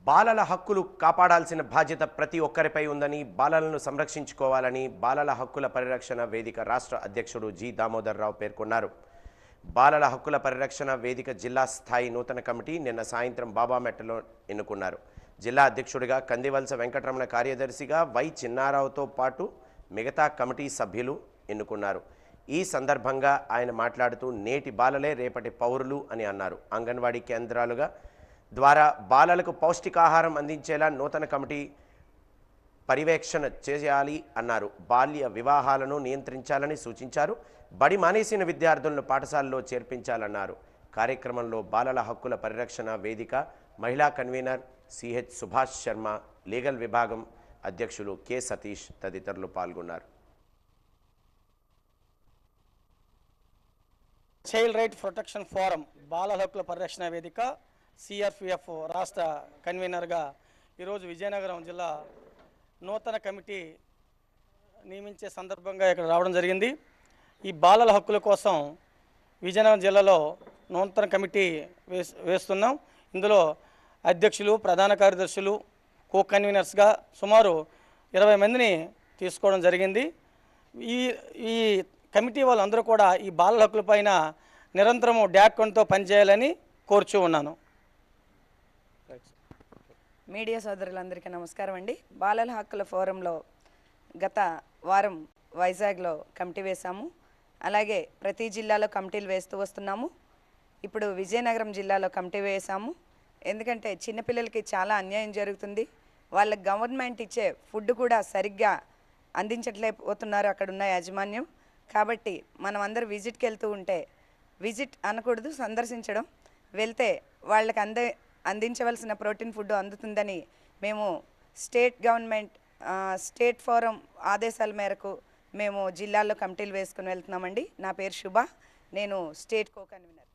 బాలల హక్కులు కాపాడాల్సిన బాధ్యత ప్రతి ఒక్కరిపై ఉందని, బాలలను సంరక్షించుకోవాలని బాలల హక్కుల పరిరక్షణ వేదిక రాష్ట్ర అధ్యక్షుడు జి దామోదర్ రావు పేర్కొన్నారు. బాలల హక్కుల పరిరక్షణ వేదిక జిల్లా స్థాయి నూతన కమిటీ నిన్న సాయంత్రం బాబామెట్టలో ఎన్నుకున్నారు. జిల్లా అధ్యక్షుడిగా కందివలస వెంకటరమణ, కార్యదర్శిగా వై చిన్నారావుతో పాటు మిగతా కమిటీ సభ్యులు ఎన్నుకున్నారు. ఈ సందర్భంగా ఆయన మాట్లాడుతూ నేటి బాలలే రేపటి పౌరులు అని అన్నారు. అంగన్వాడీ కేంద్రాలుగా ద్వారా బాలలకు పౌష్టికాహారం అందించేలా నూతన కమిటీ పర్యవేక్షణ చేయాలి అన్నారు. బాల్య వివాహాలను నియంత్రించాలని సూచించారు. బడి మానేసిన విద్యార్థులను పాఠశాలలో చేర్పించాలన్నారు. కార్యక్రమంలో బాలల హక్కుల పరిరక్షణ వేదిక మహిళా convener CH Subhash Sharma, legal విభాగం అధ్యక్షులు కె సతీష్ తదితరులు పాల్గొన్నారు. చైల్డ్ రైట్ ప్రొటెక్షన్ ఫోరం బాలల హక్కుల పరిరక్షణ వేదిక సిఆర్పిఎఫ్ రాష్ట్ర కన్వీనర్గా ఈరోజు విజయనగరం జిల్లా నూతన కమిటీ నియమించే సందర్భంగా ఇక్కడ రావడం జరిగింది. ఈ బాలల హక్కుల కోసం విజయనగరం జిల్లాలో నూతన కమిటీ వేస్తున్నాం. ఇందులో అధ్యక్షులు, ప్రధాన కార్యదర్శులు, కో కన్వీనర్స్గా సుమారు 20 మందిని తీసుకోవడం జరిగింది. ఈ కమిటీ వాళ్ళందరూ కూడా ఈ బాలల హక్కులపైన నిరంతరము డ్యాక్కొన్తో పనిచేయాలని కోరుచూ ఉన్నాను. మీడియా సోదరులందరికీ నమస్కారం అండి. బాలల హక్కుల ఫోరంలో గత వారం వైజాగ్లో కమిటీ వేశాము. అలాగే ప్రతి జిల్లాలో కమిటీలు వేస్తూ వస్తున్నాము. ఇప్పుడు విజయనగరం జిల్లాలో కమిటీ వేశాము. ఎందుకంటే చిన్నపిల్లలకి చాలా అన్యాయం జరుగుతుంది. వాళ్ళకి గవర్నమెంట్ ఇచ్చే ఫుడ్ కూడా సరిగ్గా అందించట్లేకపోతున్నారు అక్కడున్న యాజమాన్యం. కాబట్టి మనం అందరూ విజిట్కి వెళ్తూ ఉంటే, విజిట్ అనకూడదు, సందర్శించడం, వెళ్తే వాళ్ళకి అందించవలసిన ప్రోటీన్ ఫుడ్ అందుతుందని మేము స్టేట్ ఫోరం ఆదేశాల మేరకు మేము జిల్లాల్లో కమిటీలు వేసుకుని వెళ్తున్నామండి. నా పేరు శుభ, నేను స్టేట్ కో కన్వీనర్.